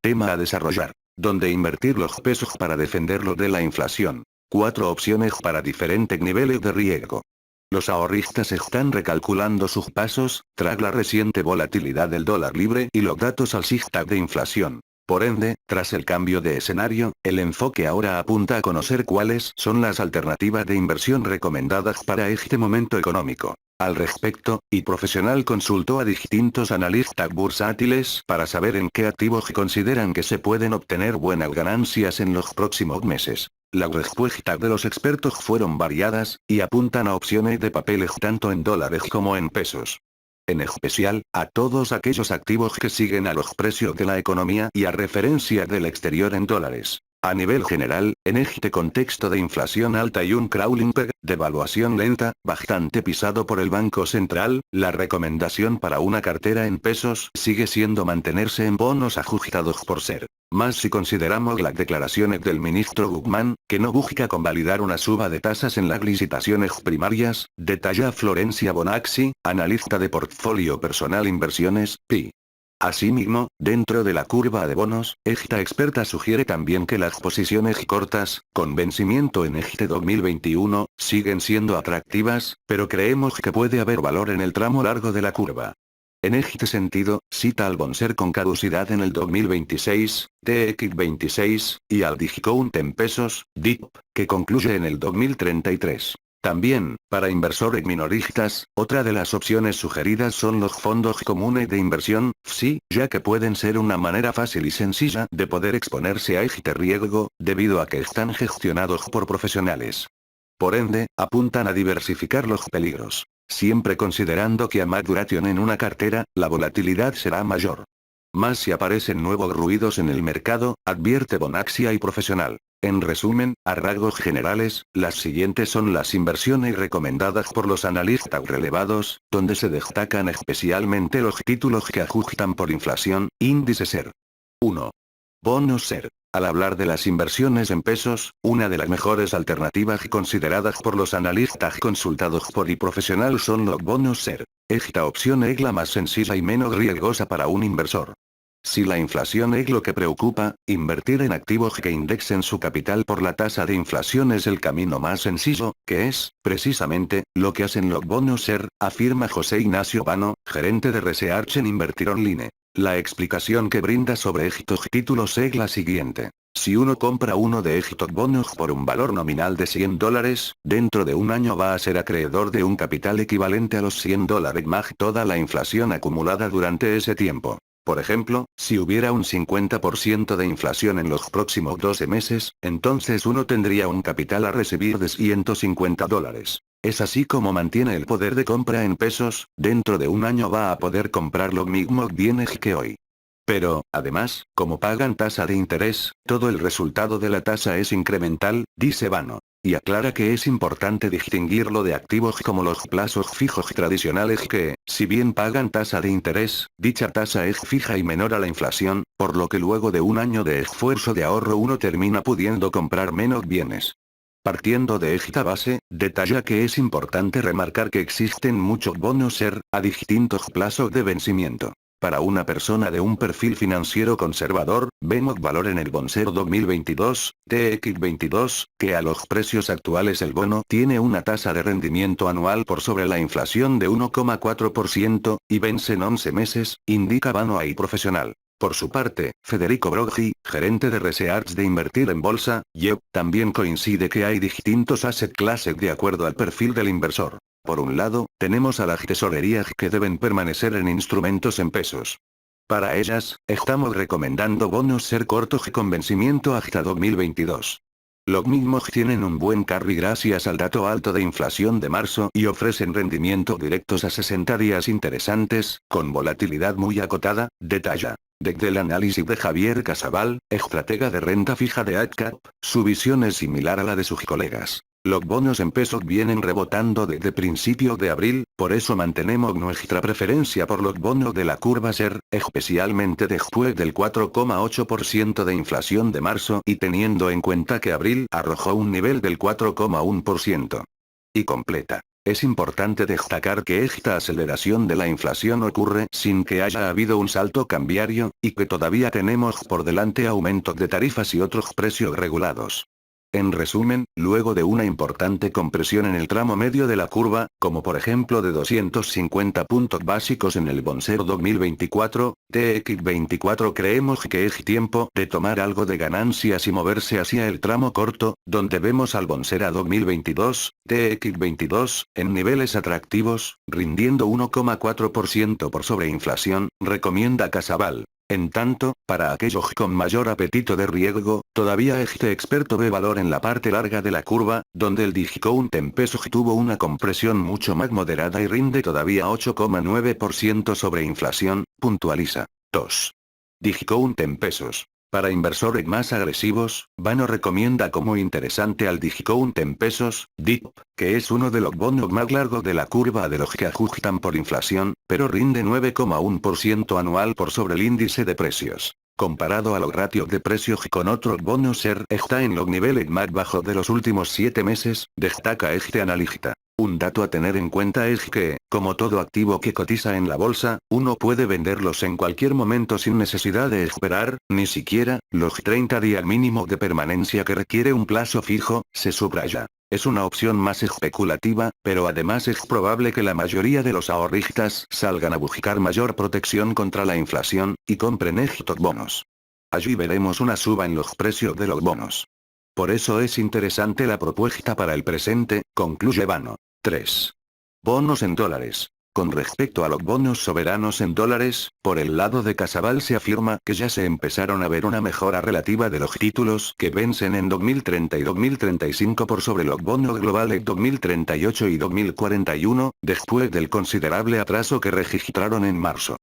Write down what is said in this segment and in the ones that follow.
Tema a desarrollar. ¿Dónde invertir los pesos para defenderlo de la inflación? 4 opciones para diferentes niveles de riesgo. Los ahorristas están recalculando sus pasos, tras la reciente volatilidad del dólar libre y los datos alcistas de inflación. Por ende, tras el cambio de escenario, el enfoque ahora apunta a conocer cuáles son las alternativas de inversión recomendadas para este momento económico. Al respecto, iProfesional consultó a distintos analistas bursátiles para saber en qué activos consideran que se pueden obtener buenas ganancias en los próximos meses. Las respuestas de los expertos fueron variadas, y apuntan a opciones de papeles tanto en dólares como en pesos. En especial, a todos aquellos activos que siguen a los precios de la economía y a referencias del exterior en dólares. A nivel general, en este contexto de inflación alta y un crawling peg, devaluación lenta, bastante pisado por el Banco Central, la recomendación para una cartera en pesos sigue siendo mantenerse en bonos ajustados por ser. Más si consideramos las declaraciones del ministro Guzmán, que no busca convalidar una suba de tasas en las licitaciones primarias, detalla Florencia Bonaxi, analista de portfolio personal inversiones, PI. Asimismo, dentro de la curva de bonos, esta experta sugiere también que las posiciones cortas, con vencimiento en este 2021, siguen siendo atractivas, pero creemos que puede haber valor en el tramo largo de la curva. En este sentido, cita al Bonser con caducidad en el 2026, TX26, y al Digicount en pesos, DIP, que concluye en el 2033. También, para inversores minoristas, otra de las opciones sugeridas son los fondos comunes de inversión, FSI, ya que pueden ser una manera fácil y sencilla de poder exponerse a este riesgo, debido a que están gestionados por profesionales. Por ende, apuntan a diversificar los peligros. Siempre considerando que a más duración en una cartera, la volatilidad será mayor. Más si aparecen nuevos ruidos en el mercado, advierte Bonaxi y Profesional. En resumen, a rasgos generales, las siguientes son las inversiones recomendadas por los analistas relevados, donde se destacan especialmente los títulos que ajustan por inflación, índice SER. 1. Bonos SER. Al hablar de las inversiones en pesos, una de las mejores alternativas consideradas por los analistas consultados por iProfesional son los bonos SER. Esta opción es la más sencilla y menos riesgosa para un inversor. Si la inflación es lo que preocupa, invertir en activos que indexen su capital por la tasa de inflación es el camino más sencillo, que es, precisamente, lo que hacen los bonos SER, afirma José Ignacio Vano, gerente de Research en Invertir Online. La explicación que brinda sobre estos títulos es la siguiente. Si uno compra uno de estos bonos por un valor nominal de $100, dentro de un año va a ser acreedor de un capital equivalente a los $100 más toda la inflación acumulada durante ese tiempo. Por ejemplo, si hubiera un 50% de inflación en los próximos 12 meses, entonces uno tendría un capital a recibir de $150. Es así como mantiene el poder de compra en pesos, dentro de un año va a poder comprar los mismos bienes que hoy. Pero, además, como pagan tasa de interés, todo el resultado de la tasa es incremental, dice Vano. Y aclara que es importante distinguirlo de activos como los plazos fijos tradicionales que, si bien pagan tasa de interés, dicha tasa es fija y menor a la inflación, por lo que luego de un año de esfuerzo de ahorro uno termina pudiendo comprar menos bienes. Partiendo de esta base, detalla que es importante remarcar que existen muchos bonos SER, a distintos plazos de vencimiento. Para una persona de un perfil financiero conservador, vemos valor en el Bonser 2022, TX22, que a los precios actuales el bono tiene una tasa de rendimiento anual por sobre la inflación de 1,4%, y vence en 11 meses, indica Vano iProfesional. Por su parte, Federico Broggi, gerente de Research de Invertir en Bolsa, YEP, también coincide que hay distintos asset classes de acuerdo al perfil del inversor. Por un lado, tenemos a las tesorerías que deben permanecer en instrumentos en pesos. Para ellas, estamos recomendando bonos SER cortos con vencimiento hasta 2022. Los mismos tienen un buen carry gracias al dato alto de inflación de marzo y ofrecen rendimientos directos a 60 días interesantes, con volatilidad muy acotada, detalla. Desde el análisis de Javier Casabal, estratega de renta fija de AdCap, su visión es similar a la de sus colegas. Los bonos en pesos vienen rebotando desde principios de abril, por eso mantenemos nuestra preferencia por los bonos de la curva SER, especialmente después del 4,8% de inflación de marzo y teniendo en cuenta que abril arrojó un nivel del 4,1%. Y completa. Es importante destacar que esta aceleración de la inflación ocurre sin que haya habido un salto cambiario, y que todavía tenemos por delante aumentos de tarifas y otros precios regulados. En resumen, luego de una importante compresión en el tramo medio de la curva, como por ejemplo de 250 puntos básicos en el Bonser 2024, TX24 creemos que es tiempo de tomar algo de ganancias y moverse hacia el tramo corto, donde vemos al Bonser a 2022, TX22, en niveles atractivos, rindiendo 1,4% por sobre inflación, recomienda Casabal. En tanto, para aquellos con mayor apetito de riesgo, todavía este experto ve valor en la parte larga de la curva, donde el Digicount en pesos tuvo una compresión mucho más moderada y rinde todavía 8,9% sobre inflación, puntualiza. 2. Digicount en pesos. Para inversores más agresivos, Vano recomienda como interesante al Digicount en pesos, DIP, que es uno de los bonos más largos de la curva de los que ajustan por inflación, pero rinde 9,1% anual por sobre el índice de precios. Comparado a los ratios de precios con otros bonos SER, está en los niveles más bajos de los últimos 7 meses, destaca este analista. Un dato a tener en cuenta es que, como todo activo que cotiza en la bolsa, uno puede venderlos en cualquier momento sin necesidad de esperar, ni siquiera, los 30 días mínimo de permanencia que requiere un plazo fijo, se subraya. Es una opción más especulativa, pero además es probable que la mayoría de los ahorristas salgan a buscar mayor protección contra la inflación, y compren estos bonos. Allí veremos una suba en los precios de los bonos. Por eso es interesante la propuesta para el presente, concluye Vano. 3. Bonos en dólares. Con respecto a los bonos soberanos en dólares, por el lado de Casabal se afirma que ya se empezaron a ver una mejora relativa de los títulos que vencen en 2030 y 2035 por sobre los bonos globales 2038 y 2041, después del considerable atraso que registraron en marzo.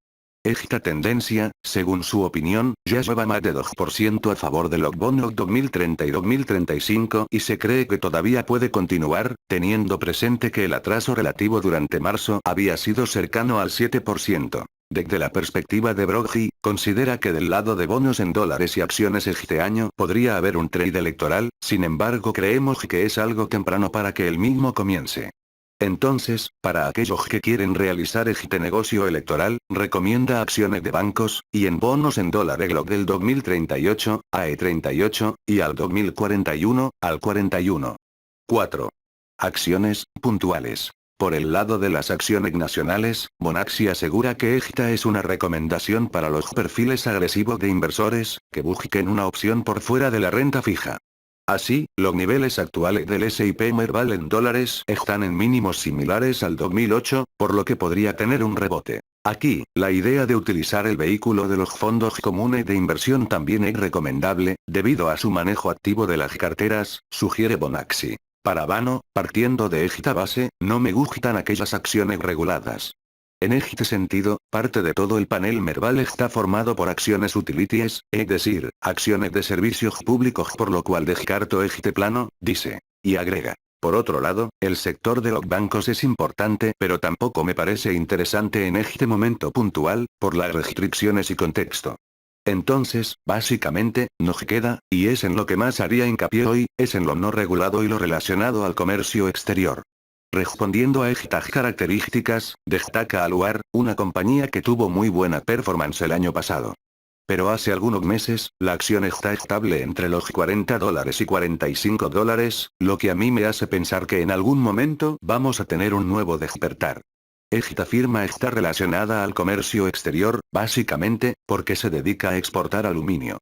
Esta tendencia, según su opinión, ya lleva más de 2% a favor de los bonos 2030 y 2035 y se cree que todavía puede continuar, teniendo presente que el atraso relativo durante marzo había sido cercano al 7%. Desde la perspectiva de Broggi, considera que del lado de bonos en dólares y acciones este año podría haber un trade electoral, sin embargo creemos que es algo temprano para que el mismo comience. Entonces, para aquellos que quieren realizar este negocio electoral, recomienda acciones de bancos, y en bonos en dólar GLOC del 2038, AE38, y al 2041, al 41. 4. Acciones, puntuales. Por el lado de las acciones nacionales, Bonaxi asegura que esta es una recomendación para los perfiles agresivos de inversores, que busquen una opción por fuera de la renta fija. Así, los niveles actuales del S&P Merval en dólares están en mínimos similares al 2008, por lo que podría tener un rebote. Aquí, la idea de utilizar el vehículo de los fondos comunes de inversión también es recomendable, debido a su manejo activo de las carteras, sugiere Bonaxi. Para Vano, partiendo de esta base, no me gustan aquellas acciones reguladas. En este sentido, parte de todo el panel Merval está formado por acciones utilities, es decir, acciones de servicios públicos, por lo cual descarto este plano, dice. Y agrega. Por otro lado, el sector de los bancos es importante, pero tampoco me parece interesante en este momento puntual, por las restricciones y contexto. Entonces, básicamente, nos queda, y es en lo que más haría hincapié hoy, es en lo no regulado y lo relacionado al comercio exterior. Respondiendo a estas características, destaca Aluar, una compañía que tuvo muy buena performance el año pasado. Pero hace algunos meses, la acción está estable entre los $40 y $45, lo que a mí me hace pensar que en algún momento vamos a tener un nuevo despertar. Esta firma está relacionada al comercio exterior, básicamente, porque se dedica a exportar aluminio.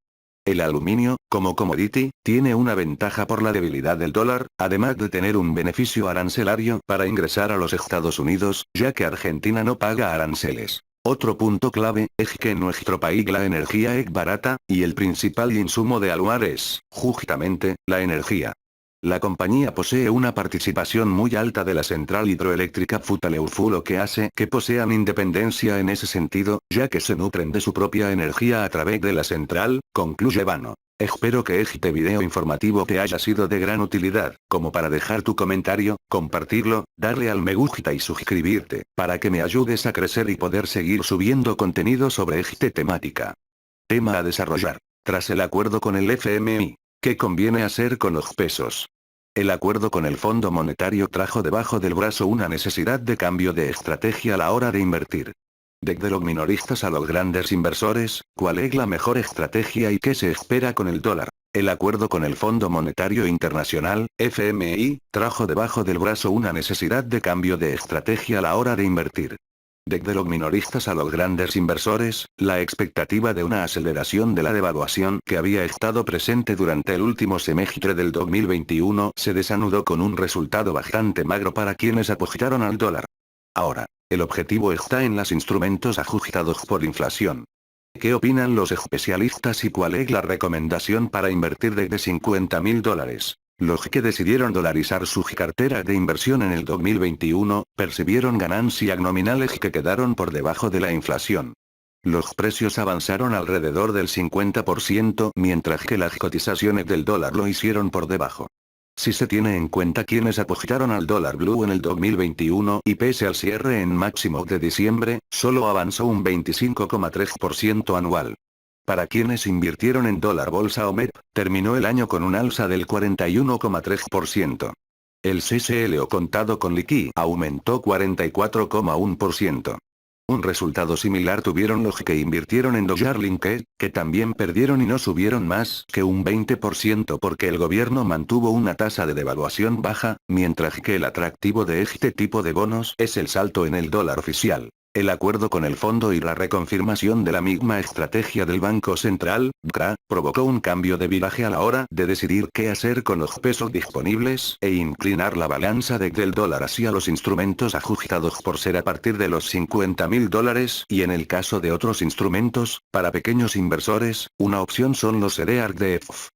El aluminio, como commodity, tiene una ventaja por la debilidad del dólar, además de tener un beneficio arancelario para ingresar a los Estados Unidos, ya que Argentina no paga aranceles. Otro punto clave, es que en nuestro país la energía es barata, y el principal insumo de Aluar es, justamente, la energía. La compañía posee una participación muy alta de la central hidroeléctrica Futaleufú, lo que hace que posean independencia en ese sentido, ya que se nutren de su propia energía a través de la central, concluye Vano. Espero que este video informativo te haya sido de gran utilidad, como para dejar tu comentario, compartirlo, darle al me gusta y suscribirte, para que me ayudes a crecer y poder seguir subiendo contenido sobre esta temática. Tema a desarrollar. Tras el acuerdo con el FMI, ¿qué conviene hacer con los pesos? El acuerdo con el Fondo Monetario trajo debajo del brazo una necesidad de cambio de estrategia a la hora de invertir. Desde los minoristas a los grandes inversores, ¿cuál es la mejor estrategia y qué se espera con el dólar? El acuerdo con el Fondo Monetario Internacional, FMI, trajo debajo del brazo una necesidad de cambio de estrategia a la hora de invertir. Desde los minoristas a los grandes inversores, la expectativa de una aceleración de la devaluación que había estado presente durante el último semestre del 2021 se desanudó con un resultado bastante magro para quienes apostaron al dólar. Ahora, el objetivo está en los instrumentos ajustados por inflación. ¿Qué opinan los especialistas y cuál es la recomendación para invertir desde $50.000? Los que decidieron dolarizar su cartera de inversión en el 2021, percibieron ganancias nominales que quedaron por debajo de la inflación. Los precios avanzaron alrededor del 50%, mientras que las cotizaciones del dólar lo hicieron por debajo. Si se tiene en cuenta quienes apostaron al dólar blue en el 2021 y pese al cierre en máximo de diciembre, solo avanzó un 25,3% anual. Para quienes invirtieron en dólar bolsa o MEP, terminó el año con un alza del 41,3%. El CCL o contado con liqui aumentó 44,1%. Un resultado similar tuvieron los que invirtieron en Dollar Linked, que también perdieron y no subieron más que un 20% porque el gobierno mantuvo una tasa de devaluación baja, mientras que el atractivo de este tipo de bonos es el salto en el dólar oficial. El acuerdo con el fondo y la reconfirmación de la misma estrategia del Banco Central, BCRA, provocó un cambio de viraje a la hora de decidir qué hacer con los pesos disponibles e inclinar la balanza desde el dólar hacia los instrumentos ajustados por ser a partir de los $50.000 y en el caso de otros instrumentos, para pequeños inversores, una opción son los CDR-DEF.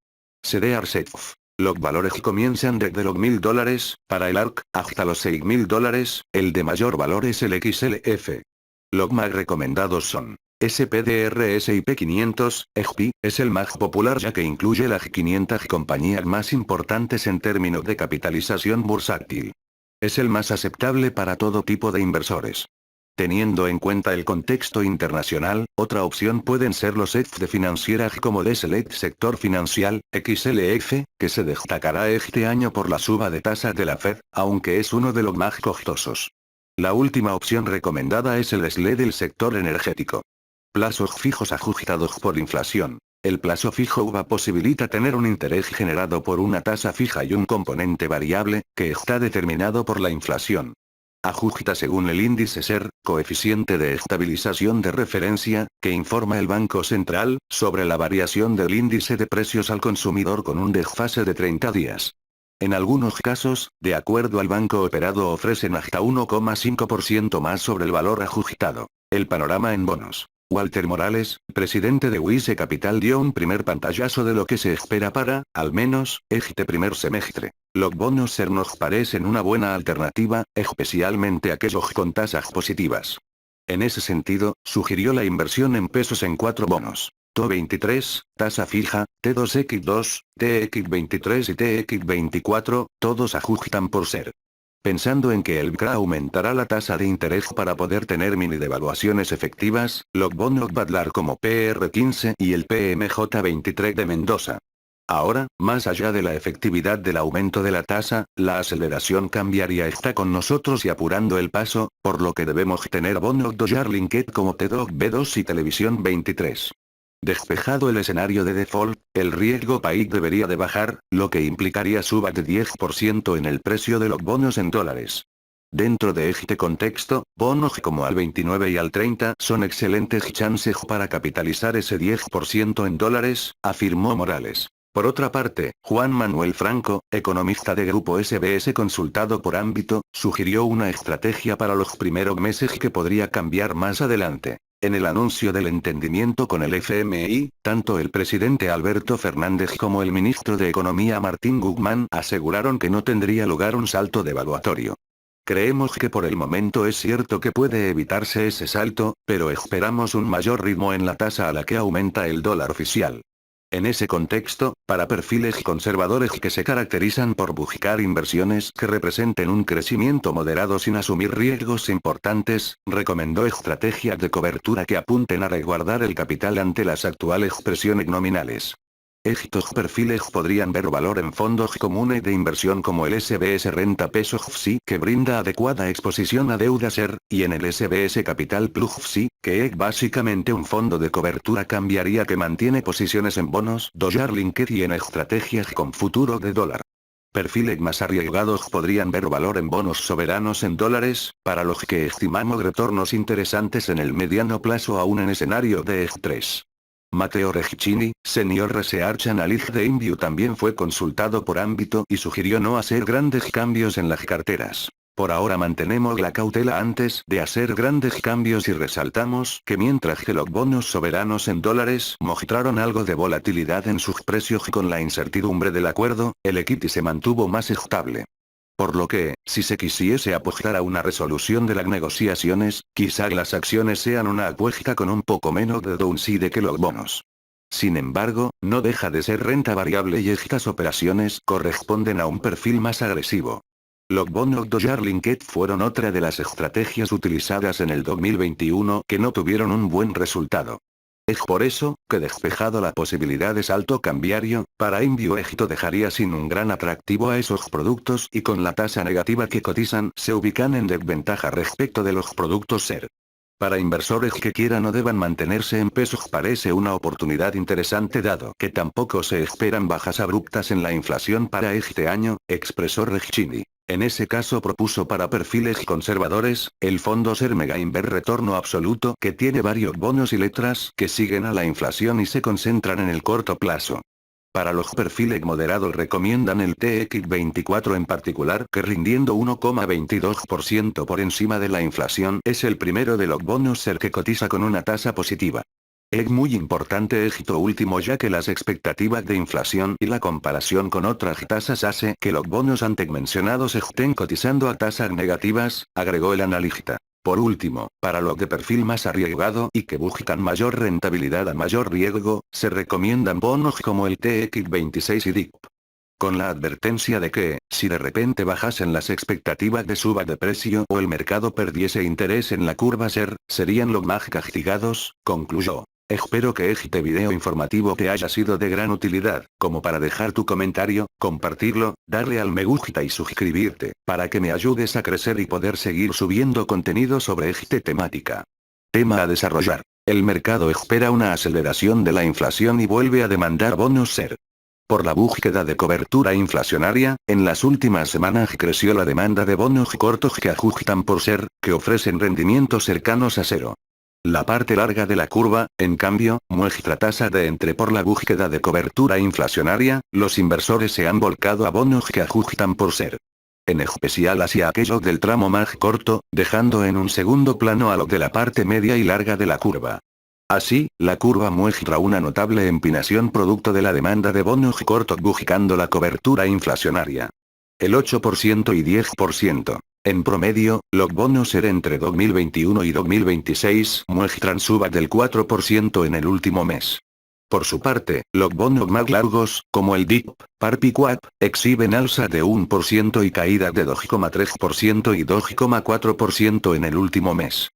CDR-CEF. Los valores comienzan desde los $1.000, para el ARC, hasta los $6.000, el de mayor valor es el XLF. Los más recomendados son SPDR S&P 500, SPY, es el más popular ya que incluye las 500 compañías más importantes en términos de capitalización bursátil. Es el más aceptable para todo tipo de inversores. Teniendo en cuenta el contexto internacional, otra opción pueden ser los ETF de financieras como de Select Sector Financial, XLF, que se destacará este año por la suba de tasas de la Fed, aunque es uno de los más costosos. La última opción recomendada es el SLE del sector energético. Plazos fijos ajustados por inflación. El plazo fijo UVA posibilita tener un interés generado por una tasa fija y un componente variable, que está determinado por la inflación. Ajusta según el índice SER, coeficiente de estabilización de referencia, que informa el Banco Central, sobre la variación del índice de precios al consumidor con un desfase de 30 días. En algunos casos, de acuerdo al banco operado ofrecen hasta 1,5% más sobre el valor ajustado. El panorama en bonos. Walter Morales, presidente de Wise Capital dio un primer pantallazo de lo que se espera para, al menos, este primer semestre. Los bonos SER nos parecen una buena alternativa, especialmente aquellos con tasas positivas. En ese sentido, sugirió la inversión en pesos en 4 bonos. TO23, tasa fija, T2X2, TX23 y TX24, todos ajustan por SER. Pensando en que el BCRA aumentará la tasa de interés para poder tener mini devaluaciones efectivas, los bonos Badlar como PR15 y el PMJ23 de Mendoza. Ahora, más allá de la efectividad del aumento de la tasa, la aceleración cambiaria está con nosotros y apurando el paso, por lo que debemos tener bonos Dollar Linked como TDOC B2 y Televisión 23. Despejado el escenario de default, el riesgo país debería de bajar, lo que implicaría suba de 10% en el precio de los bonos en dólares. Dentro de este contexto, bonos como al 29 y al 30 son excelentes chances para capitalizar ese 10% en dólares, afirmó Morales. Por otra parte, Juan Manuel Franco, economista de Grupo SBS consultado por Ámbito, sugirió una estrategia para los primeros meses que podría cambiar más adelante. En el anuncio del entendimiento con el FMI, tanto el presidente Alberto Fernández como el ministro de Economía Martín Guzmán aseguraron que no tendría lugar un salto devaluatorio. Creemos que por el momento es cierto que puede evitarse ese salto, pero esperamos un mayor ritmo en la tasa a la que aumenta el dólar oficial. En ese contexto, para perfiles conservadores que se caracterizan por buscar inversiones que representen un crecimiento moderado sin asumir riesgos importantes, recomendó estrategias de cobertura que apunten a resguardar el capital ante las actuales presiones nominales. Estos perfiles podrían ver valor en fondos comunes de inversión como el SBS Renta Peso FSI, que brinda adecuada exposición a deuda SER, y en el SBS Capital Plus FSI, que es básicamente un fondo de cobertura cambiaria que mantiene posiciones en bonos dollar linked y en estrategias con futuro de dólar. Perfiles más arriesgados podrían ver valor en bonos soberanos en dólares, para los que estimamos retornos interesantes en el mediano plazo aún en escenario de estrés. Matteo Regicini, Senior Research Analyst de InView, también fue consultado por Ámbito y sugirió no hacer grandes cambios en las carteras. Por ahora mantenemos la cautela antes de hacer grandes cambios y resaltamos que mientras que los bonos soberanos en dólares mostraron algo de volatilidad en sus precios con la incertidumbre del acuerdo, el equity se mantuvo más estable. Por lo que, si se quisiese apostar a una resolución de las negociaciones, quizá las acciones sean una apuesta con un poco menos de downside que los bonos. Sin embargo, no deja de ser renta variable y estas operaciones corresponden a un perfil más agresivo. Los bonos dollar linked fueron otra de las estrategias utilizadas en el 2021 que no tuvieron un buen resultado. Es por eso, que despejado la posibilidad de salto cambiario, para InView esto dejaría sin un gran atractivo a esos productos y con la tasa negativa que cotizan se ubican en desventaja respecto de los productos SER. Para inversores que quieran o deban mantenerse en pesos parece una oportunidad interesante dado que tampoco se esperan bajas abruptas en la inflación para este año, expresó Regicini. En ese caso propuso para perfiles conservadores, el fondo SER Mega Inver Retorno Absoluto que tiene varios bonos y letras que siguen a la inflación y se concentran en el corto plazo. Para los perfiles moderados recomiendan el TX24 en particular que rindiendo 1,22% por encima de la inflación es el primero de los bonos SER que cotiza con una tasa positiva. Es muy importante esto último ya que las expectativas de inflación y la comparación con otras tasas hace que los bonos antes mencionados estén cotizando a tasas negativas, agregó el analista. Por último, para los de perfil más arriesgado y que buscan mayor rentabilidad a mayor riesgo, se recomiendan bonos como el TX26 y DIP. Con la advertencia de que, si de repente bajasen las expectativas de suba de precio o el mercado perdiese interés en la curva SER, serían los más castigados, concluyó. Espero que este video informativo te haya sido de gran utilidad, como para dejar tu comentario, compartirlo, darle al me gusta y suscribirte, para que me ayudes a crecer y poder seguir subiendo contenido sobre esta temática. Tema a desarrollar. El mercado espera una aceleración de la inflación y vuelve a demandar bonos SER. Por la búsqueda de cobertura inflacionaria, en las últimas semanas creció la demanda de bonos cortos que ajustan por SER, que ofrecen rendimientos cercanos a cero. La parte larga de la curva, en cambio, muestra tasa de entre por la búsqueda de cobertura inflacionaria, los inversores se han volcado a bonos que ajustan por SER. En especial hacia aquellos del tramo más corto, dejando en un segundo plano a los de la parte media y larga de la curva. Así, la curva muestra una notable empinación producto de la demanda de bonos cortos buscando la cobertura inflacionaria. El 8% y 10%. En promedio, los bonos SER entre 2021 y 2026 muestran subas del 4% en el último mes. Por su parte, los bonos más largos, como el DIP, PARP y QAP, exhiben alza de 1% y caídas de 2,3% y 2,4% en el último mes.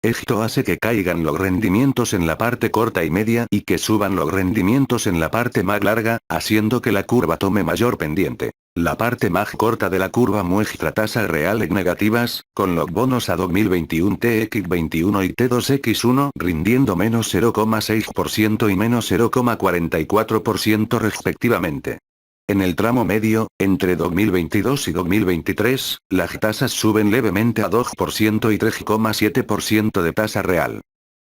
Esto hace que caigan los rendimientos en la parte corta y media y que suban los rendimientos en la parte más larga, haciendo que la curva tome mayor pendiente. La parte más corta de la curva muestra tasas reales negativas, con los bonos a 2021 TX21 y T2X1 rindiendo menos 0,6% y menos 0,44% respectivamente. En el tramo medio, entre 2022 y 2023, las tasas suben levemente a 2% y 3,7% de tasa real.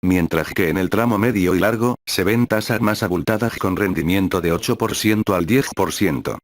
Mientras que en el tramo medio y largo, se ven tasas más abultadas con rendimiento de 8% al 10%.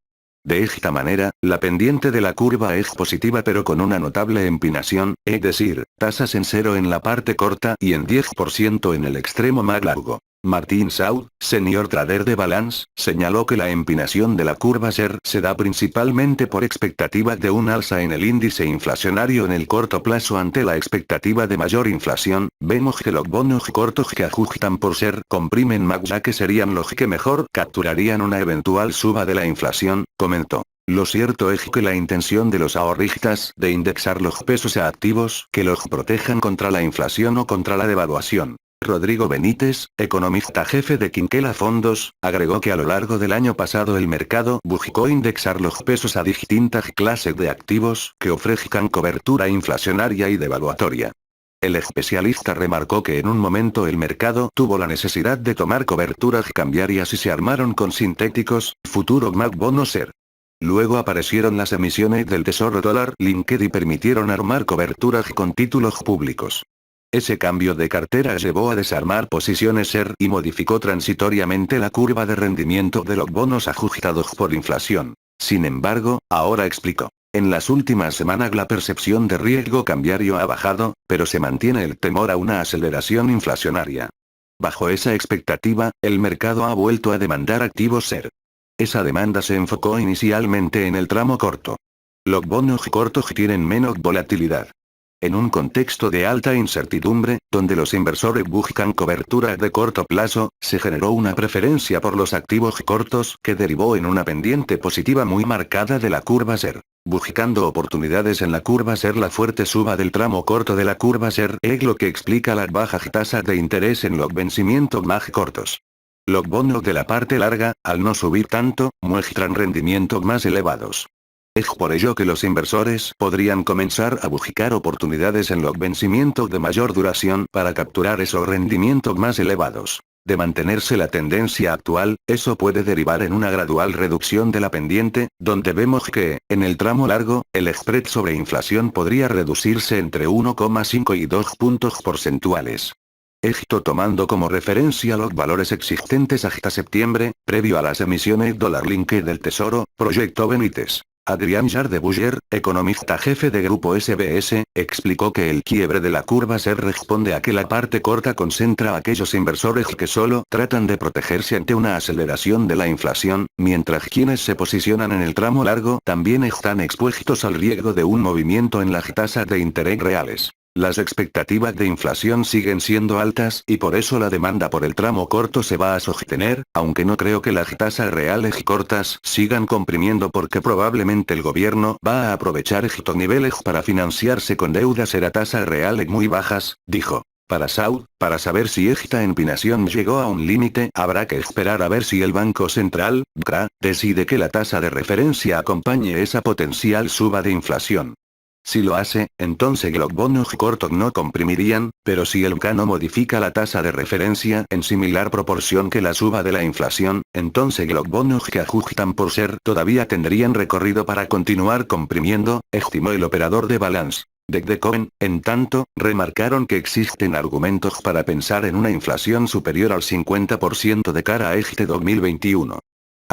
De esta manera, la pendiente de la curva es positiva pero con una notable empinación, es decir, tasas en cero en la parte corta y en 10% en el extremo más largo. Martin Saud, senior trader de Balance, señaló que la empinación de la curva SER se da principalmente por expectativas de un alza en el índice inflacionario en el corto plazo. Ante la expectativa de mayor inflación, vemos que los bonos cortos que ajustan por SER comprimen más ya que serían los que mejor capturarían una eventual suba de la inflación, comentó. Lo cierto es que la intención de los ahorristas de indexar los pesos a activos que los protejan contra la inflación o contra la devaluación. Rodrigo Benítez, economista jefe de Quinquela Fondos, agregó que a lo largo del año pasado el mercado buscó indexar los pesos a distintas clases de activos que ofrezcan cobertura inflacionaria y devaluatoria. El especialista remarcó que en un momento el mercado tuvo la necesidad de tomar coberturas cambiarias y se armaron con sintéticos, futuro MAC bono SER. Luego aparecieron las emisiones del Tesoro dólar linked y permitieron armar coberturas con títulos públicos. Ese cambio de cartera llevó a desarmar posiciones SER y modificó transitoriamente la curva de rendimiento de los bonos ajustados por inflación. Sin embargo, ahora explicó. En las últimas semanas la percepción de riesgo cambiario ha bajado, pero se mantiene el temor a una aceleración inflacionaria. Bajo esa expectativa, el mercado ha vuelto a demandar activos SER. Esa demanda se enfocó inicialmente en el tramo corto. Los bonos cortos tienen menos volatilidad. En un contexto de alta incertidumbre, donde los inversores buscan coberturas de corto plazo, se generó una preferencia por los activos cortos que derivó en una pendiente positiva muy marcada de la curva SER. Buscando oportunidades en la curva SER, la fuerte suba del tramo corto de la curva SER es lo que explica las bajas tasas de interés en los vencimientos más cortos. Los bonos de la parte larga, al no subir tanto, muestran rendimientos más elevados. Es por ello que los inversores podrían comenzar a buscar oportunidades en los vencimientos de mayor duración para capturar esos rendimientos más elevados. De mantenerse la tendencia actual, eso puede derivar en una gradual reducción de la pendiente, donde vemos que, en el tramo largo, el spread sobre inflación podría reducirse entre 1,5 y 2 puntos porcentuales. Esto tomando como referencia los valores existentes hasta septiembre, previo a las emisiones dólar linked del Tesoro, proyectó Benítez. Adrián Jardebuller, economista jefe de Grupo SBS, explicó que el quiebre de la curva SER responde a que la parte corta concentra a aquellos inversores que solo tratan de protegerse ante una aceleración de la inflación, mientras quienes se posicionan en el tramo largo también están expuestos al riesgo de un movimiento en las tasas de interés reales. Las expectativas de inflación siguen siendo altas y por eso la demanda por el tramo corto se va a sostener, aunque no creo que las tasas reales cortas sigan comprimiendo porque probablemente el gobierno va a aprovechar estos niveles para financiarse con deudas a tasas reales muy bajas, dijo. Para Saud, para saber si esta empinación llegó a un límite, habrá que esperar a ver si el Banco Central, BCA, decide que la tasa de referencia acompañe esa potencial suba de inflación. Si lo hace, entonces los bonos cortos no comprimirían, pero si el BCA no modifica la tasa de referencia en similar proporción que la suba de la inflación, entonces los bonos que ajustan por SER todavía tendrían recorrido para continuar comprimiendo, estimó el operador de Balance. Desde Cowen, en tanto, remarcaron que existen argumentos para pensar en una inflación superior al 50% de cara a este 2021.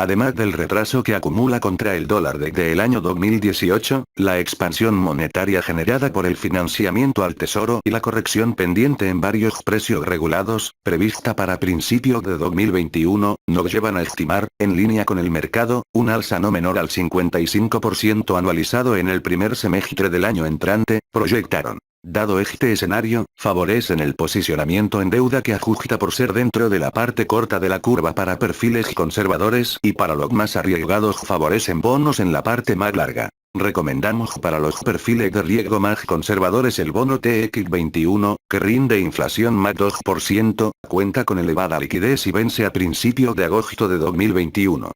Además del retraso que acumula contra el dólar desde el año 2018, la expansión monetaria generada por el financiamiento al Tesoro y la corrección pendiente en varios precios regulados, prevista para principios de 2021, nos llevan a estimar, en línea con el mercado, un alza no menor al 55% anualizado en el primer semestre del año entrante, proyectaron. Dado este escenario, favorecen el posicionamiento en deuda que ajusta por SER dentro de la parte corta de la curva para perfiles conservadores y para los más arriesgados favorecen bonos en la parte más larga. Recomendamos para los perfiles de riesgo más conservadores el bono TX21, que rinde inflación más 2%, cuenta con elevada liquidez y vence a principios de agosto de 2021.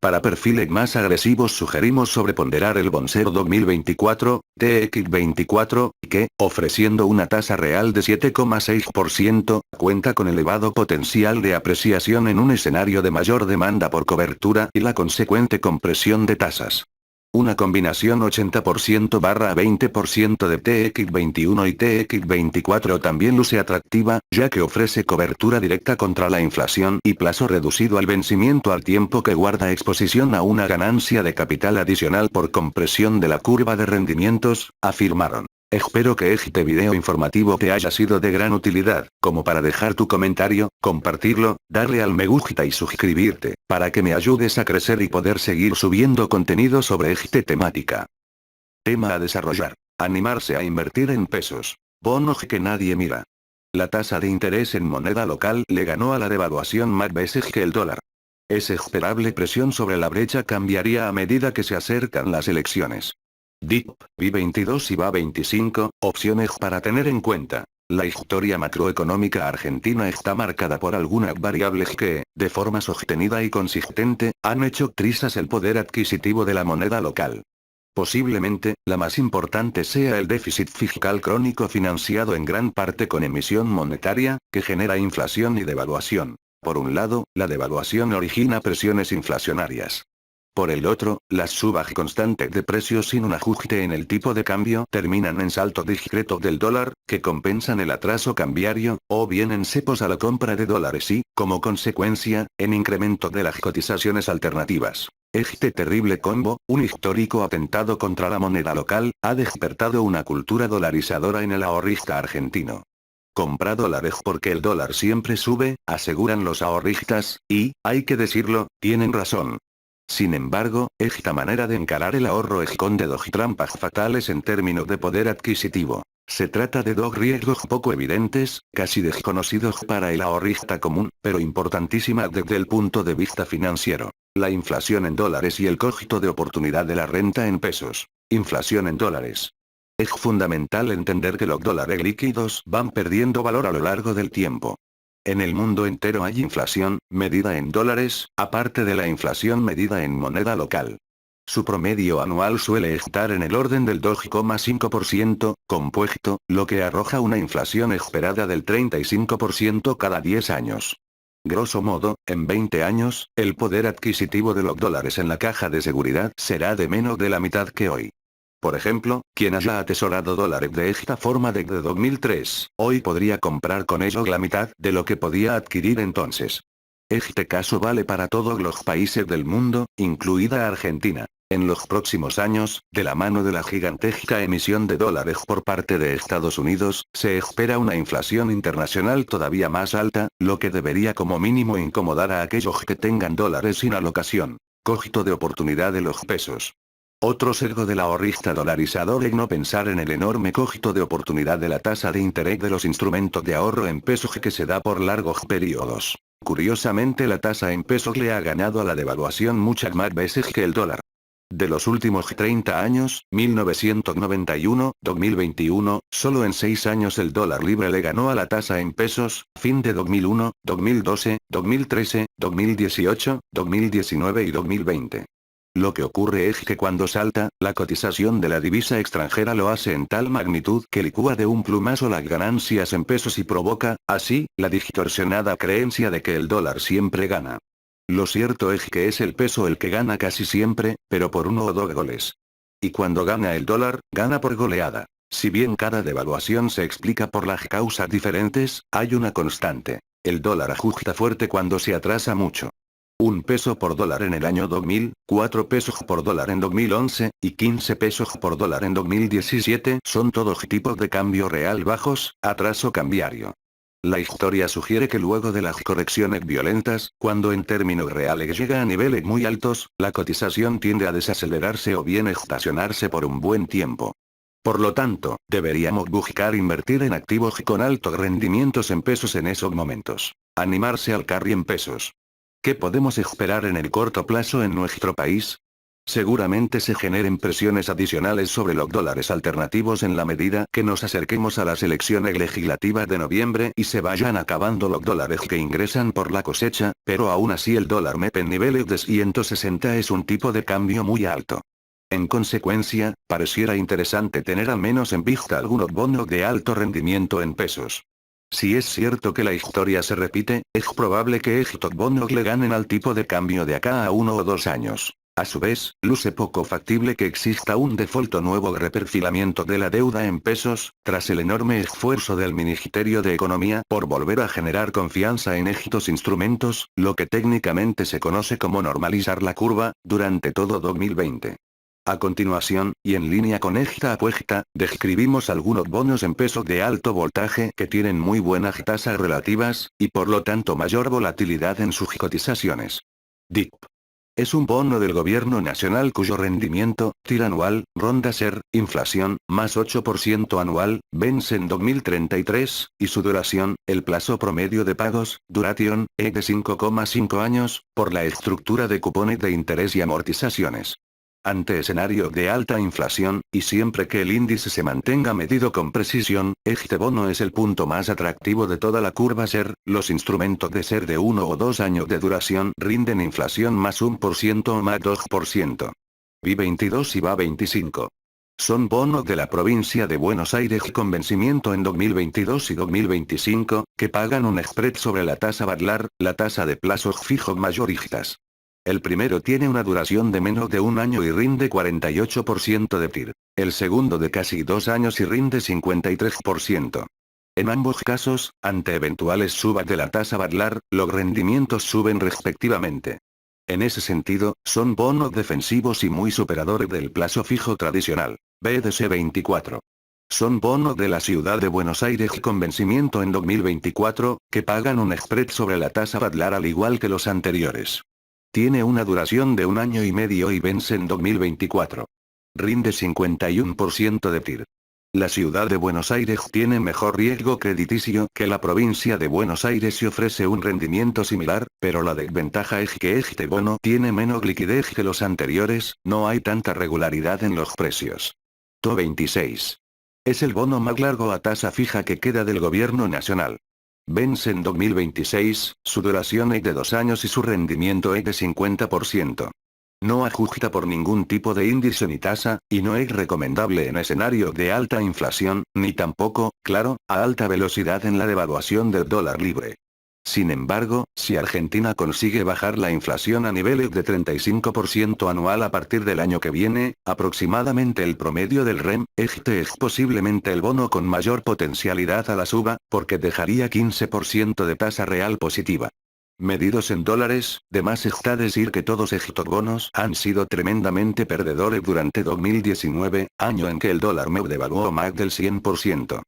Para perfiles más agresivos sugerimos sobreponderar el Bonser 2024, TX24, que, ofreciendo una tasa real de 7,6%, cuenta con elevado potencial de apreciación en un escenario de mayor demanda por cobertura y la consecuente compresión de tasas. Una combinación 80%/20% de TX21 y TX24 también luce atractiva, ya que ofrece cobertura directa contra la inflación y plazo reducido al vencimiento al tiempo que guarda exposición a una ganancia de capital adicional por compresión de la curva de rendimientos, afirmaron. Espero que este video informativo te haya sido de gran utilidad, como para dejar tu comentario, compartirlo, darle al me gusta y suscribirte, para que me ayudes a crecer y poder seguir subiendo contenido sobre esta temática. Tema a desarrollar. Animarse a invertir en pesos. Bonos que nadie mira. La tasa de interés en moneda local le ganó a la devaluación más veces que el dólar. Es esperable presión sobre la brecha cambiaría a medida que se acercan las elecciones. DIP, BI22 y BA25, opciones para tener en cuenta. La historia macroeconómica argentina está marcada por algunas variables que, de forma sostenida y consistente, han hecho trizas el poder adquisitivo de la moneda local. Posiblemente, la más importante sea el déficit fiscal crónico financiado en gran parte con emisión monetaria, que genera inflación y devaluación. Por un lado, la devaluación origina presiones inflacionarias. Por el otro, las subidas constantes de precios sin un ajuste en el tipo de cambio terminan en salto discreto del dólar, que compensan el atraso cambiario, o bien en cepos a la compra de dólares y, como consecuencia, en incremento de las cotizaciones alternativas. Este terrible combo, un histórico atentado contra la moneda local, ha despertado una cultura dolarizadora en el ahorrista argentino. Compra dólares porque el dólar siempre sube, aseguran los ahorristas, y, hay que decirlo, tienen razón. Sin embargo, esta manera de encarar el ahorro esconde dos trampas fatales en términos de poder adquisitivo. Se trata de dos riesgos poco evidentes, casi desconocidos para el ahorrista común, pero importantísimas desde el punto de vista financiero. La inflación en dólares y el costo de oportunidad de la renta en pesos. Inflación en dólares. Es fundamental entender que los dólares líquidos van perdiendo valor a lo largo del tiempo. En el mundo entero hay inflación, medida en dólares, aparte de la inflación medida en moneda local. Su promedio anual suele estar en el orden del 2,5%, compuesto, lo que arroja una inflación esperada del 35% cada 10 años. Grosso modo, en 20 años, el poder adquisitivo de los dólares en la caja de seguridad será de menos de la mitad que hoy. Por ejemplo, quien haya atesorado dólares de esta forma desde 2003, hoy podría comprar con ellos la mitad de lo que podía adquirir entonces. Este caso vale para todos los países del mundo, incluida Argentina. En los próximos años, de la mano de la gigantesca emisión de dólares por parte de Estados Unidos, se espera una inflación internacional todavía más alta, lo que debería como mínimo incomodar a aquellos que tengan dólares sin alocación. Costo de oportunidad de los pesos. Otro sesgo del ahorrista dolarizador es no pensar en el enorme costo de oportunidad de la tasa de interés de los instrumentos de ahorro en pesos que se da por largos periodos. Curiosamente, la tasa en pesos le ha ganado a la devaluación muchas más veces que el dólar. De los últimos 30 años, 1991-2021, solo en 6 años el dólar libre le ganó a la tasa en pesos, fin de 2001, 2012, 2013, 2018, 2019 y 2020. Lo que ocurre es que cuando salta, la cotización de la divisa extranjera lo hace en tal magnitud que licúa de un plumazo las ganancias en pesos y provoca, así, la distorsionada creencia de que el dólar siempre gana. Lo cierto es que es el peso el que gana casi siempre, pero por 1 o 2 goles. Y cuando gana el dólar, gana por goleada. Si bien cada devaluación se explica por las causas diferentes, hay una constante. El dólar ajusta fuerte cuando se atrasa mucho. 1 peso por dólar en el año 2000, 4 pesos por dólar en 2011, y 15 pesos por dólar en 2017 son todos tipos de cambio real bajos, atraso cambiario. La historia sugiere que luego de las correcciones violentas, cuando en términos reales llega a niveles muy altos, la cotización tiende a desacelerarse o bien estacionarse por un buen tiempo. Por lo tanto, deberíamos buscar invertir en activos con altos rendimientos en pesos en esos momentos. Animarse al carry en pesos. ¿Qué podemos esperar en el corto plazo en nuestro país? Seguramente se generen presiones adicionales sobre los dólares alternativos en la medida que nos acerquemos a las elecciones legislativas de noviembre y se vayan acabando los dólares que ingresan por la cosecha, pero aún así el dólar MEP en niveles de 160 es un tipo de cambio muy alto. En consecuencia, pareciera interesante tener al menos en vista algunos bonos de alto rendimiento en pesos. Si es cierto que la historia se repite, es probable que estos bonos le ganen al tipo de cambio de acá a 1 o 2 años. A su vez, luce poco factible que exista un default o nuevo reperfilamiento de la deuda en pesos, tras el enorme esfuerzo del Ministerio de Economía por volver a generar confianza en estos instrumentos, lo que técnicamente se conoce como normalizar la curva, durante todo 2020. A continuación, y en línea con esta apuesta, describimos algunos bonos en pesos de alto voltaje que tienen muy buenas tasas relativas, y por lo tanto mayor volatilidad en sus cotizaciones. DIP. Es un bono del gobierno nacional cuyo rendimiento, TIR anual, ronda ser, inflación, más 8% anual, vence en 2033, y su duración, el plazo promedio de pagos, duration, es de 5,5 años, por la estructura de cupones de interés y amortizaciones. Ante escenario de alta inflación, y siempre que el índice se mantenga medido con precisión, este bono es el punto más atractivo de toda la curva SER. Los instrumentos de SER de 1 o 2 años de duración rinden inflación más 1% o más 2%. Vi 22 y VA 25. Son bonos de la provincia de Buenos Aires con vencimiento en 2022 y 2025, que pagan un spread sobre la tasa Badlar, la tasa de plazos fijos mayoristas. El primero tiene una duración de menos de un año y rinde 48% de TIR. El segundo de casi 2 años y rinde 53%. En ambos casos, ante eventuales subas de la tasa Badlar, los rendimientos suben respectivamente. En ese sentido, son bonos defensivos y muy superadores del plazo fijo tradicional, BDC 24. Son bonos de la ciudad de Buenos Aires con vencimiento en 2024, que pagan un spread sobre la tasa Badlar al igual que los anteriores. Tiene una duración de 1 año y medio y vence en 2024. Rinde 51% de TIR. La ciudad de Buenos Aires tiene mejor riesgo crediticio que la provincia de Buenos Aires y ofrece un rendimiento similar, pero la desventaja es que este bono tiene menos liquidez que los anteriores, no hay tanta regularidad en los precios. TO 26. Es el bono más largo a tasa fija que queda del gobierno nacional. Vence en 2026, su duración es de 2 años y su rendimiento es de 50%. No ajusta por ningún tipo de índice ni tasa, y no es recomendable en escenario de alta inflación, ni tampoco, claro, a alta velocidad en la devaluación del dólar libre. Sin embargo, si Argentina consigue bajar la inflación a niveles de 35% anual a partir del año que viene, aproximadamente el promedio del REM, este es posiblemente el bono con mayor potencialidad a la suba, porque dejaría 15% de tasa real positiva. Medidos en dólares, de más está decir que todos estos bonos han sido tremendamente perdedores durante 2019, año en que el dólar MEP devaluó más del 100%.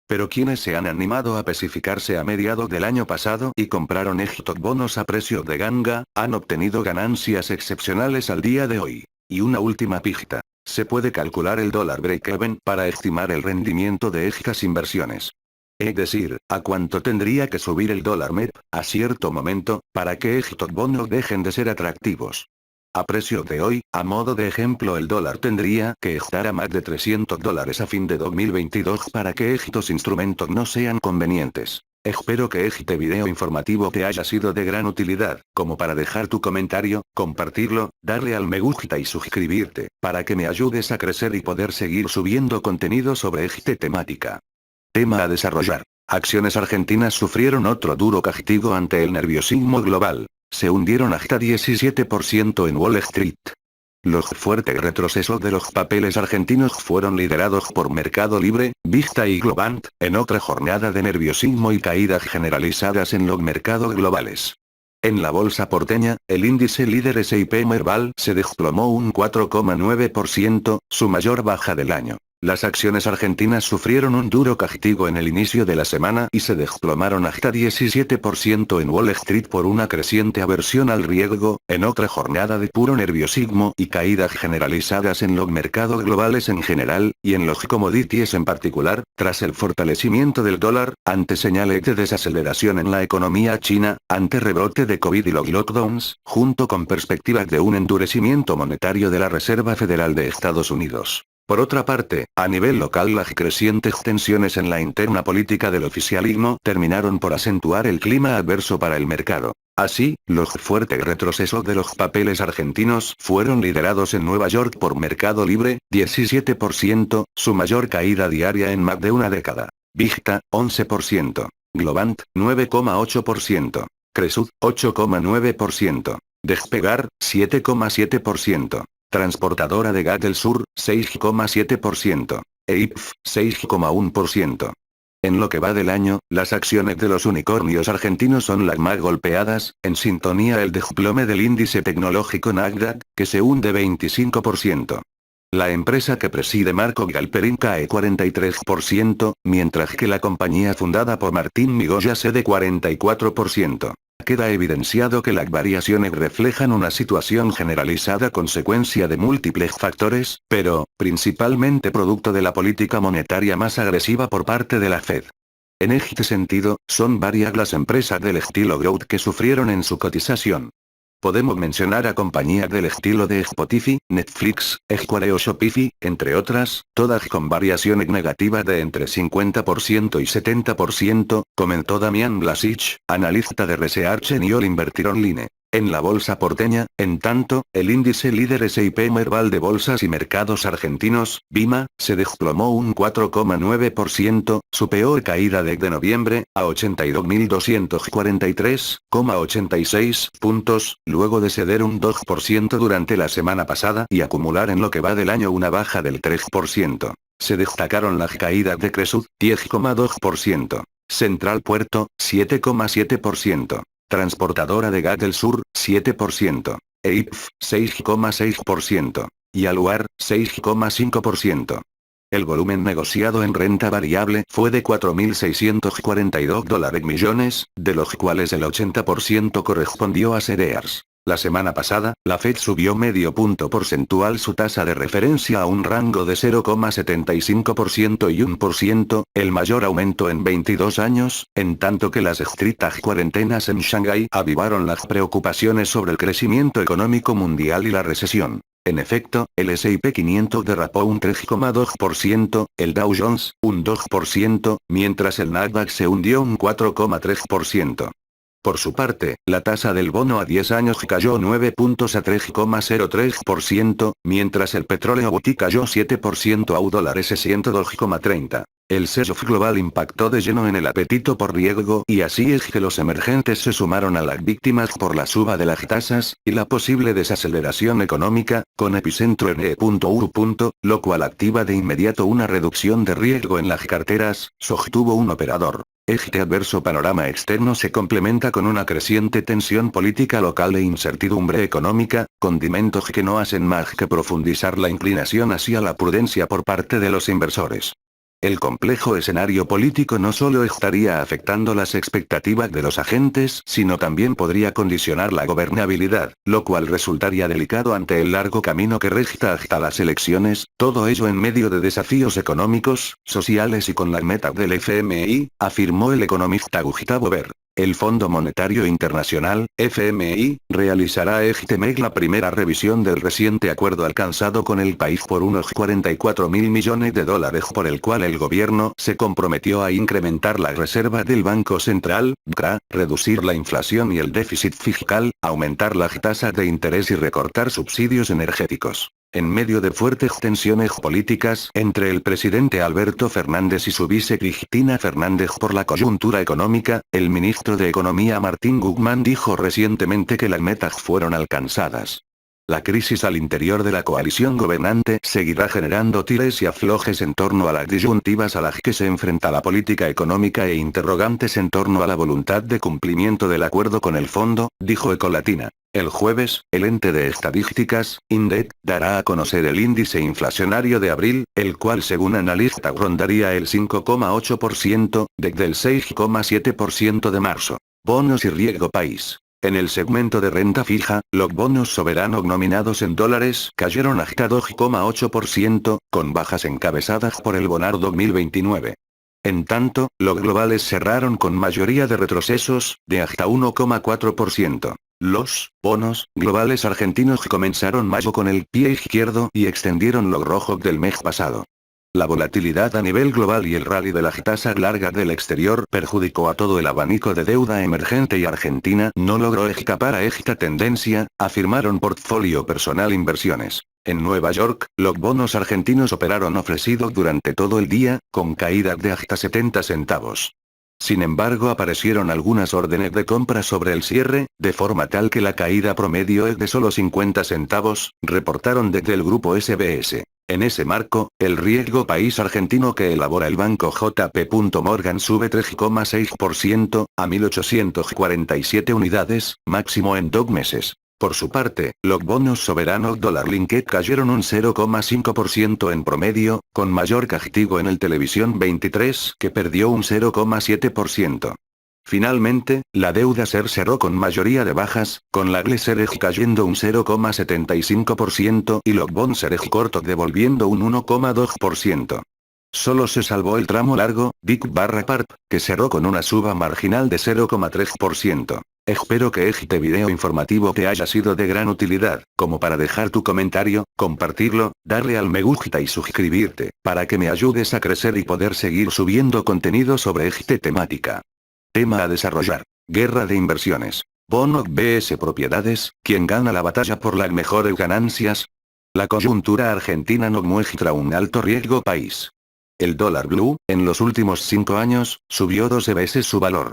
Pero quienes se han animado a especificarse a mediados del año pasado y compraron estos bonos a precio de ganga, han obtenido ganancias excepcionales al día de hoy. Y una última pista. Se puede calcular el dólar break-even para estimar el rendimiento de estas inversiones. Es decir, a cuánto tendría que subir el dólar MEP, a cierto momento, para que estos bonos dejen de ser atractivos. A precio de hoy, a modo de ejemplo, el dólar tendría que estar a más de $300 a fin de 2022 para que estos instrumentos no sean convenientes. Espero que este video informativo te haya sido de gran utilidad, como para dejar tu comentario, compartirlo, darle al me gusta y suscribirte, para que me ayudes a crecer y poder seguir subiendo contenido sobre esta temática. Tema a desarrollar. Acciones argentinas sufrieron otro duro castigo ante el nerviosismo global. Se hundieron hasta 17% en Wall Street. Los fuertes retrocesos de los papeles argentinos fueron liderados por Mercado Libre, Vista y Globant, en otra jornada de nerviosismo y caídas generalizadas en los mercados globales. En la bolsa porteña, el índice líder S&P Merval se desplomó un 4,9%, su mayor baja del año. Las acciones argentinas sufrieron un duro castigo en el inicio de la semana y se desplomaron hasta 17% en Wall Street por una creciente aversión al riesgo, en otra jornada de puro nerviosismo y caídas generalizadas en los mercados globales en general, y en los commodities en particular, tras el fortalecimiento del dólar, ante señales de desaceleración en la economía china, ante rebote de COVID y los lockdowns, junto con perspectivas de un endurecimiento monetario de la Reserva Federal de Estados Unidos. Por otra parte, a nivel local las crecientes tensiones en la interna política del oficialismo terminaron por acentuar el clima adverso para el mercado. Así, los fuertes retrocesos de los papeles argentinos fueron liderados en Nueva York por Mercado Libre, 17%, su mayor caída diaria en más de una década. Vista, 11%. Globant, 9,8%. Cresud, 8,9%. Despegar, 7,7%. Transportadora de Gas del Sur, 6,7%. EIPF, 6,1%. En lo que va del año, las acciones de los unicornios argentinos son las más golpeadas, en sintonía el desplome del índice tecnológico Nasdaq, que se hunde 25%. La empresa que preside Marco Galperín cae 43%, mientras que la compañía fundada por Martín Migoya cede 44%. Queda evidenciado que las variaciones reflejan una situación generalizada consecuencia de múltiples factores, pero, principalmente producto de la política monetaria más agresiva por parte de la Fed. En este sentido, son varias las empresas del estilo growth que sufrieron en su cotización. Podemos mencionar a compañías del estilo de Spotify, Netflix, Square o Shopify, entre otras, todas con variaciones negativas de entre 50% y 70%, comentó Damián Blasich, analista de Research en All Invertir Online. En la bolsa porteña, en tanto, el índice líder S&P Merval de Bolsas y Mercados Argentinos, BIMA, se desplomó un 4,9%, su peor caída desde noviembre, a 82.243,86 puntos, luego de ceder un 2% durante la semana pasada y acumular en lo que va del año una baja del 3%. Se destacaron las caídas de Cresud, 10,2%, Central Puerto, 7,7%. Transportadora de Gas del Sur, 7%. EIPF, 6,6%. Y Aluar, 6,5%. El volumen negociado en renta variable fue de $4.642 millones, de los cuales el 80% correspondió a Cereals. La semana pasada, la Fed subió medio punto porcentual su tasa de referencia a un rango de 0,75% y 1%, el mayor aumento en 22 años, en tanto que las estrictas cuarentenas en Shanghái avivaron las preocupaciones sobre el crecimiento económico mundial y la recesión. En efecto, el S&P 500 derrapó un 3,2%, el Dow Jones, un 2%, mientras el Nasdaq se hundió un 4,3%. Por su parte, la tasa del bono a 10 años cayó 9 puntos a 3,03%, mientras el petróleo Brent cayó 7% a $102,30. El sell-off global impactó de lleno en el apetito por riesgo y así es que los emergentes se sumaron a las víctimas por la suba de las tasas, y la posible desaceleración económica, con epicentro en E.U. Lo cual activa de inmediato una reducción de riesgo en las carteras, sostuvo un operador. Este adverso panorama externo se complementa con una creciente tensión política local e incertidumbre económica, condimentos que no hacen más que profundizar la inclinación hacia la prudencia por parte de los inversores. El complejo escenario político no solo estaría afectando las expectativas de los agentes, sino también podría condicionar la gobernabilidad, lo cual resultaría delicado ante el largo camino que resta hasta las elecciones, todo ello en medio de desafíos económicos, sociales y con la meta del FMI, afirmó el economista Gustavo Ver. El Fondo Monetario Internacional, FMI, realizará este mes la primera revisión del reciente acuerdo alcanzado con el país por unos $44.000 millones, por el cual el gobierno se comprometió a incrementar la reserva del Banco Central, BCA, reducir la inflación y el déficit fiscal, aumentar las tasas de interés y recortar subsidios energéticos. En medio de fuertes tensiones políticas entre el presidente Alberto Fernández y su vice Cristina Fernández por la coyuntura económica, el ministro de Economía Martín Guzmán dijo recientemente que las metas fueron alcanzadas. La crisis al interior de la coalición gobernante seguirá generando tires y aflojes en torno a las disyuntivas a las que se enfrenta la política económica e interrogantes en torno a la voluntad de cumplimiento del acuerdo con el fondo, dijo Ecolatina. El jueves, el ente de estadísticas, INDEC, dará a conocer el índice inflacionario de abril, el cual según analistas rondaría el 5,8%, desde el 6,7% de marzo. Bonos y riesgo país. En el segmento de renta fija, los bonos soberanos nominados en dólares cayeron hasta 2,8%, con bajas encabezadas por el Bonar 2029. En tanto, los globales cerraron con mayoría de retrocesos, de hasta 1,4%. Los bonos globales argentinos comenzaron mayo con el pie izquierdo y extendieron los rojos del mes pasado. La volatilidad a nivel global y el rally de las tasas largas del exterior perjudicó a todo el abanico de deuda emergente y Argentina no logró escapar a esta tendencia, afirmaron Portfolio Personal Inversiones. En Nueva York, los bonos argentinos operaron ofrecidos durante todo el día, con caídas de hasta 70 centavos. Sin embargo, aparecieron algunas órdenes de compra sobre el cierre, de forma tal que la caída promedio es de solo 50 centavos, reportaron desde el grupo SBS. En ese marco, el riesgo país argentino que elabora el banco JP Morgan sube 3,6%, a 1.847 unidades, máximo en 2 meses. Por su parte, los bonos soberanos dólar linked cayeron un 0,5% en promedio, con mayor castigo en el Televisión 23, que perdió un 0,7%. Finalmente, la deuda SER cerró con mayoría de bajas, con la GLSEREG cayendo un 0,75% y los bonds SEREG cortos devolviendo un 1,2%. Solo se salvó el tramo largo, DIC/PARP, que cerró con una suba marginal de 0,3%. Espero que este video informativo te haya sido de gran utilidad, como para dejar tu comentario, compartirlo, darle al me gusta y suscribirte, para que me ayudes a crecer y poder seguir subiendo contenido sobre esta temática. Tema a desarrollar. Guerra de inversiones. Bono vs propiedades, ¿quién gana la batalla por las mejores ganancias? La coyuntura argentina no muestra un alto riesgo país. El dólar blue, en los últimos 5 años, subió 12 veces su valor.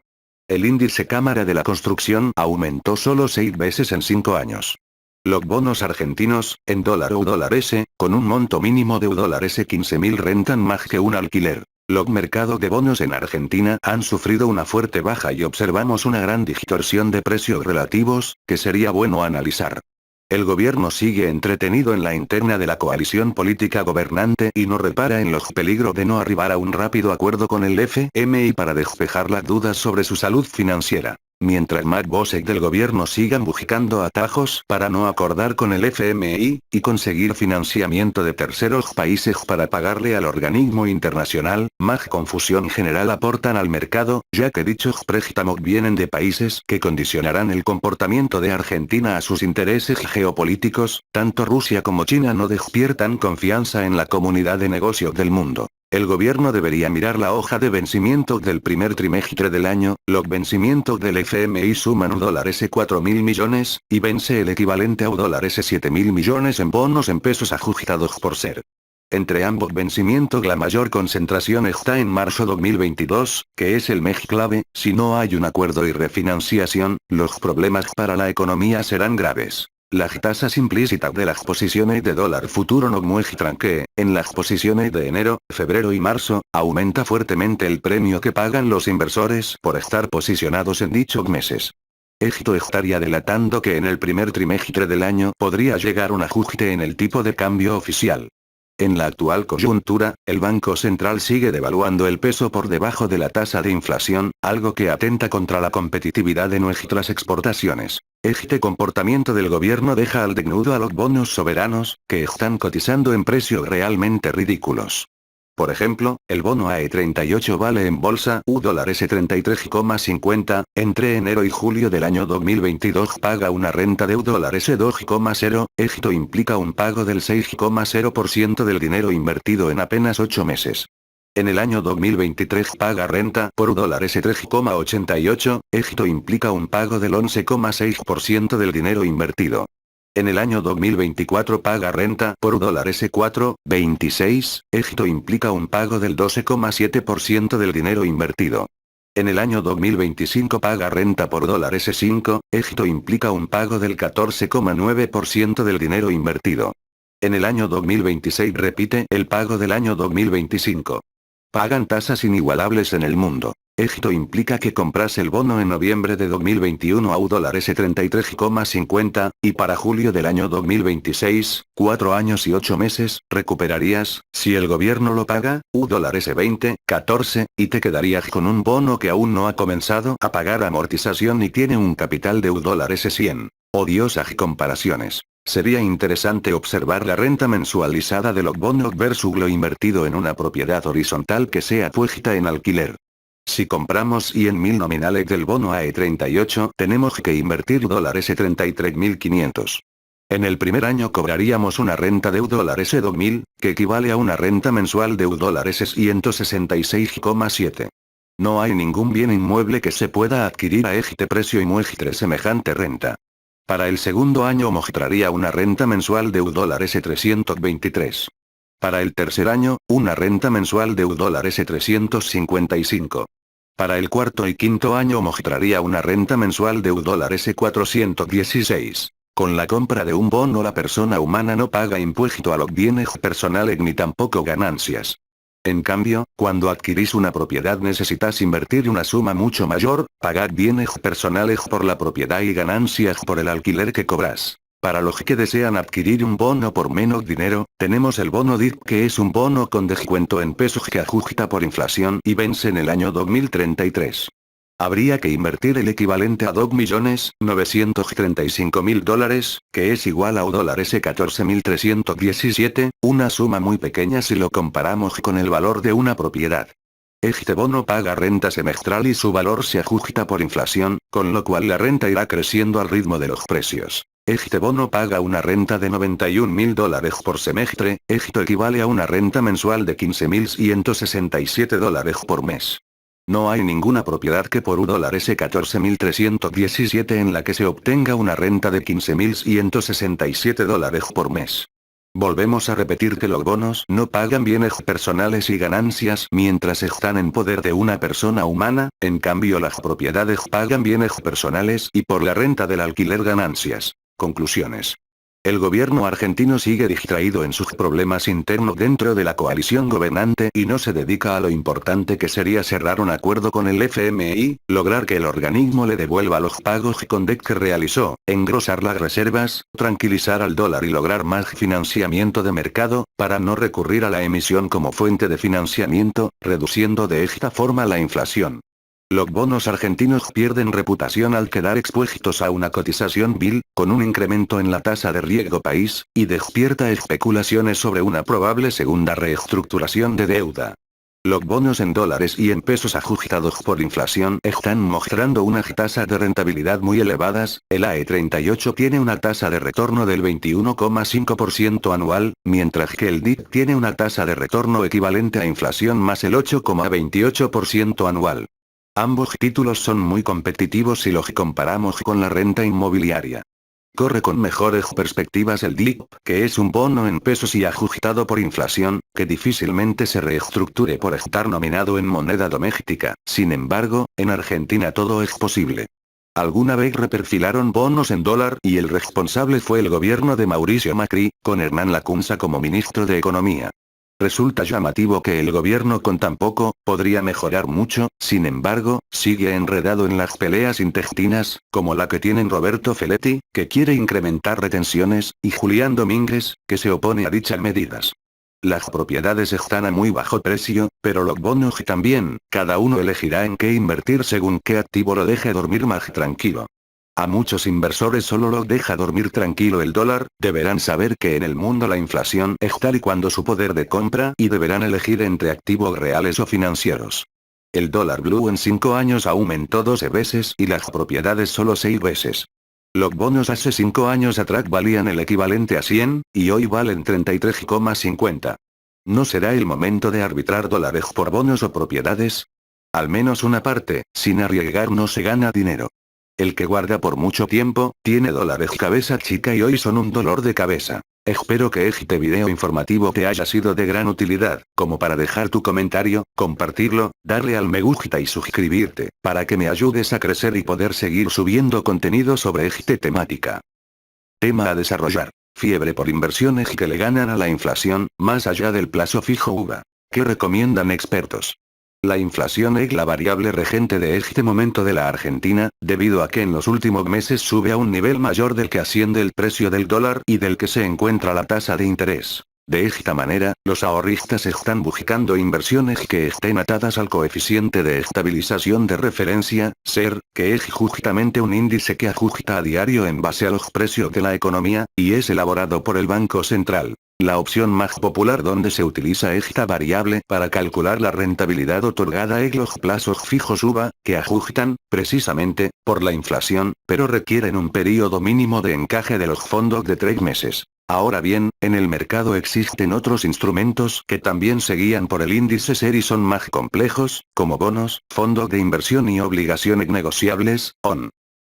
El índice Cámara de la Construcción aumentó solo 6 veces en 5 años. Los bonos argentinos, en dólar o dólares, con un monto mínimo de dólares 15.000 rentan más que un alquiler. Los mercados de bonos en Argentina han sufrido una fuerte baja y observamos una gran distorsión de precios relativos, que sería bueno analizar. El gobierno sigue entretenido en la interna de la coalición política gobernante y no repara en los peligros de no arribar a un rápido acuerdo con el FMI para despejar las dudas sobre su salud financiera. Mientras más voces del gobierno sigan buscando atajos para no acordar con el FMI, y conseguir financiamiento de terceros países para pagarle al organismo internacional, más confusión general aportan al mercado, ya que dichos préstamos vienen de países que condicionarán el comportamiento de Argentina a sus intereses geopolíticos. Tanto Rusia como China no despiertan confianza en la comunidad de negocios del mundo. El gobierno debería mirar la hoja de vencimiento del primer trimestre del año. Los vencimientos del FMI suman $4.000 millones, y vence el equivalente a $7.000 millones en bonos en pesos ajustados por ser. Entre ambos vencimientos la mayor concentración está en marzo 2022, que es el mes clave. Si no hay un acuerdo y refinanciación, los problemas para la economía serán graves. Las tasas implícitas de las posiciones de dólar futuro nos muestran que, en las posiciones de enero, febrero y marzo, aumenta fuertemente el premio que pagan los inversores por estar posicionados en dichos meses. Esto estaría delatando que en el primer trimestre del año podría llegar un ajuste en el tipo de cambio oficial. En la actual coyuntura, el Banco Central sigue devaluando el peso por debajo de la tasa de inflación, algo que atenta contra la competitividad de nuestras exportaciones. Este comportamiento del gobierno deja al desnudo a los bonos soberanos, que están cotizando en precios realmente ridículos. Por ejemplo, el bono AE38 vale en bolsa $33,50, entre enero y julio del año 2022 paga una renta de $2,0, esto implica un pago del 6,0% del dinero invertido en apenas 8 meses. En el año 2023 paga renta por $3,88, esto implica un pago del 11,6% del dinero invertido. En el año 2024 paga renta por $4,26, esto implica un pago del 12,7% del dinero invertido. En el año 2025 paga renta por $5, esto implica un pago del 14,9% del dinero invertido. En el año 2026 repite el pago del año 2025. Pagan tasas inigualables en el mundo. Esto implica que compras el bono en noviembre de 2021 a $33,50, y para julio del año 2026, 4 años y 8 meses, recuperarías, si el gobierno lo paga, $20, 14, y te quedarías con un bono que aún no ha comenzado a pagar amortización y tiene un capital de $100. Odiosas comparaciones. Sería interesante observar la renta mensualizada de los bonos versus lo invertido en una propiedad horizontal que sea puesta en alquiler. Si compramos 100.000 nominales del bono AE38, tenemos que invertir $33.500. En el primer año cobraríamos una renta de $2.000, que equivale a una renta mensual de $166,7. No hay ningún bien inmueble que se pueda adquirir a este precio y muestre semejante renta. Para el segundo año mostraría una renta mensual de $323. Para el tercer año, una renta mensual de $355. Para el cuarto y quinto año mostraría una renta mensual de $416. Con la compra de un bono la persona humana no paga impuesto a los bienes personales ni tampoco ganancias. En cambio, cuando adquirís una propiedad necesitas invertir una suma mucho mayor, pagar bienes personales por la propiedad y ganancias por el alquiler que cobras. Para los que desean adquirir un bono por menos dinero, tenemos el bono DIP, que es un bono con descuento en pesos que ajusta por inflación y vence en el año 2033. Habría que invertir el equivalente a $2.935.000, que es igual a $14.317, una suma muy pequeña si lo comparamos con el valor de una propiedad. Este bono paga renta semestral y su valor se ajusta por inflación, con lo cual la renta irá creciendo al ritmo de los precios. Este bono paga una renta de $91.000 por semestre, esto equivale a una renta mensual de $15.167 por mes. No hay ninguna propiedad que por $14.317 en la que se obtenga una renta de $15.167 por mes. Volvemos a repetir que los bonos no pagan bienes personales y ganancias mientras están en poder de una persona humana, en cambio las propiedades pagan bienes personales y por la renta del alquiler ganancias. Conclusiones. El gobierno argentino sigue distraído en sus problemas internos dentro de la coalición gobernante y no se dedica a lo importante que sería cerrar un acuerdo con el FMI, lograr que el organismo le devuelva los pagos con DEC que realizó, engrosar las reservas, tranquilizar al dólar y lograr más financiamiento de mercado, para no recurrir a la emisión como fuente de financiamiento, reduciendo de esta forma la inflación. Los bonos argentinos pierden reputación al quedar expuestos a una cotización vil, con un incremento en la tasa de riesgo país, y despierta especulaciones sobre una probable segunda reestructuración de deuda. Los bonos en dólares y en pesos ajustados por inflación están mostrando unas tasas de rentabilidad muy elevadas, el AE38 tiene una tasa de retorno del 21,5% anual, mientras que el DIP tiene una tasa de retorno equivalente a inflación más el 8,28% anual. Ambos títulos son muy competitivos si los comparamos con la renta inmobiliaria. Corre con mejores perspectivas el DIP, que es un bono en pesos y ajustado por inflación, que difícilmente se reestructure por estar nominado en moneda doméstica. Sin embargo, en Argentina todo es posible. Alguna vez reperfilaron bonos en dólar y el responsable fue el gobierno de Mauricio Macri, con Hernán Lacunza como ministro de Economía. Resulta llamativo que el gobierno con tan poco, podría mejorar mucho, sin embargo, sigue enredado en las peleas intestinas, como la que tienen Roberto Feletti, que quiere incrementar retenciones, y Julián Domínguez, que se opone a dichas medidas. Las propiedades están a muy bajo precio, pero los bonos también, cada uno elegirá en qué invertir según qué activo lo deje dormir más tranquilo. A muchos inversores solo los deja dormir tranquilo el dólar, deberán saber que en el mundo la inflación está licuando su poder de compra y deberán elegir entre activos reales o financieros. El dólar blue en 5 años aumentó 12 veces y las propiedades solo 6 veces. Los bonos hace 5 años atrás valían el equivalente a 100, y hoy valen 33,50. ¿No será el momento de arbitrar dólares por bonos o propiedades? Al menos una parte, sin arriesgar no se gana dinero. El que guarda por mucho tiempo, tiene dólares cabeza chica y hoy son un dolor de cabeza. Espero que este video informativo te haya sido de gran utilidad, como para dejar tu comentario, compartirlo, darle al me gusta y suscribirte, para que me ayudes a crecer y poder seguir subiendo contenido sobre esta temática. Tema a desarrollar. Fiebre por inversiones que le ganan a la inflación, más allá del plazo fijo UVA. ¿Qué recomiendan expertos? La inflación es la variable regente de este momento de la Argentina, debido a que en los últimos meses sube a un nivel mayor del que asciende el precio del dólar y del que se encuentra la tasa de interés. De esta manera, los ahorristas están buscando inversiones que estén atadas al coeficiente de estabilización de referencia, SER, que es justamente un índice que ajusta a diario en base a los precios de la economía, y es elaborado por el Banco Central. La opción más popular donde se utiliza esta variable para calcular la rentabilidad otorgada es los plazos fijos UVA, que ajustan, precisamente, por la inflación, pero requieren un periodo mínimo de encaje de los fondos de 3 meses. Ahora bien, en el mercado existen otros instrumentos que también se guían por el índice SER y son más complejos, como bonos, fondos de inversión y obligaciones negociables, ON.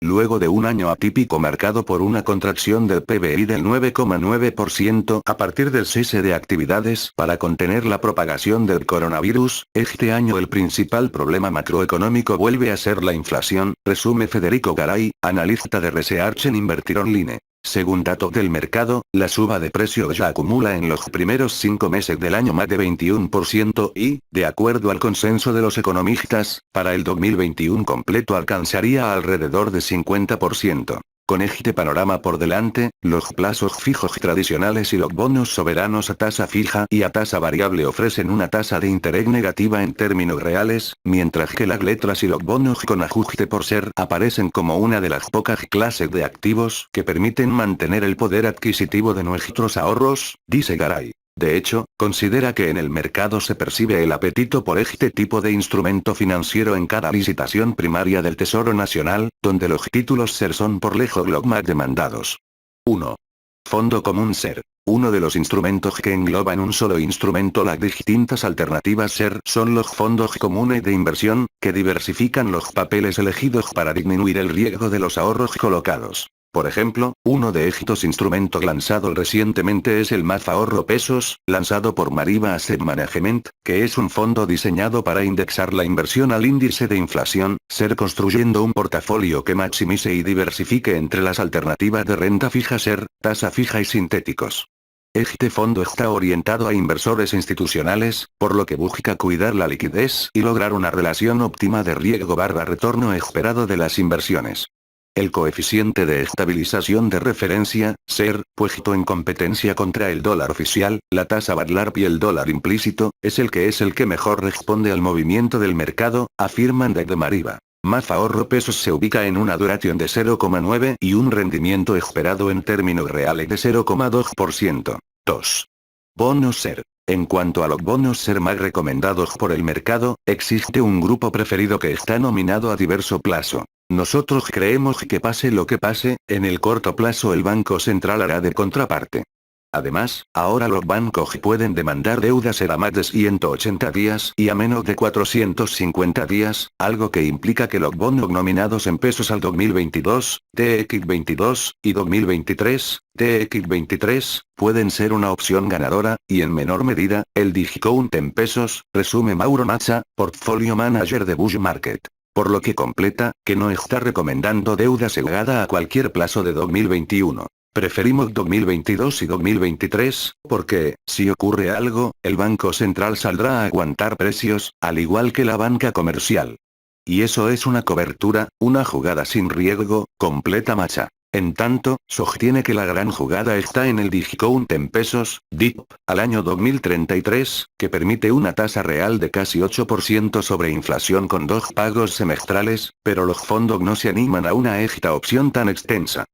Luego de un año atípico marcado por una contracción del PBI del 9,9% a partir del cese de actividades para contener la propagación del coronavirus, este año el principal problema macroeconómico vuelve a ser la inflación, resume Federico Garay, analista de Research en Invertir Online. Según datos del mercado, la suba de precios ya acumula en los primeros 5 meses del año más de 21% y, de acuerdo al consenso de los economistas, para el 2021 completo alcanzaría alrededor de 50%. Con este panorama por delante, los plazos fijos tradicionales y los bonos soberanos a tasa fija y a tasa variable ofrecen una tasa de interés negativa en términos reales, mientras que las letras y los bonos con ajuste por ser aparecen como una de las pocas clases de activos que permiten mantener el poder adquisitivo de nuestros ahorros, dice Garay. De hecho, considera que en el mercado se percibe el apetito por este tipo de instrumento financiero en cada licitación primaria del Tesoro Nacional, donde los títulos SER son por lejos los más demandados. 1. Fondo común SER. Uno de los instrumentos que engloba en un solo instrumento las distintas alternativas SER son los fondos comunes de inversión, que diversifican los papeles elegidos para disminuir el riesgo de los ahorros colocados. Por ejemplo, uno de estos instrumentos lanzado recientemente es el MAF Ahorro Pesos, lanzado por Mariva Asset Management, que es un fondo diseñado para indexar la inversión al índice de inflación, SER construyendo un portafolio que maximice y diversifique entre las alternativas de renta fija SER, tasa fija y sintéticos. Este fondo está orientado a inversores institucionales, por lo que busca cuidar la liquidez y lograr una relación óptima de riesgo/retorno esperado de las inversiones. El coeficiente de estabilización de referencia, SER, puesto en competencia contra el dólar oficial, la tasa BADLARP y el dólar implícito, es el que mejor responde al movimiento del mercado, afirman desde Mariva. MAF Ahorro Pesos se ubica en una duración de 0,9 y un rendimiento esperado en términos reales de 0,2%. 2. Bonos SER. En cuanto a los bonos SER más recomendados por el mercado, existe un grupo preferido que está nominado a diverso plazo. Nosotros creemos que pase lo que pase, en el corto plazo el Banco Central hará de contraparte. Además, ahora los bancos pueden demandar deuda SER a más de 180 días y a menos de 450 días, algo que implica que los bonos nominados en pesos al 2022, TX22, y 2023, TX23, pueden ser una opción ganadora, y en menor medida, el discount en pesos, resume Mauro Macha, Portfolio Manager de Bull Market. Por lo que completa, que no está recomendando deuda segregada a cualquier plazo de 2021. Preferimos 2022 y 2023, porque, si ocurre algo, el Banco Central saldrá a aguantar precios, al igual que la banca comercial. Y eso es una cobertura, una jugada sin riesgo, completa Macha. En tanto, sostiene que la gran jugada está en el discount en pesos, DIP, al año 2033, que permite una tasa real de casi 8% sobre inflación con 2 pagos semestrales, pero los fondos no se animan a una esta opción tan extensa.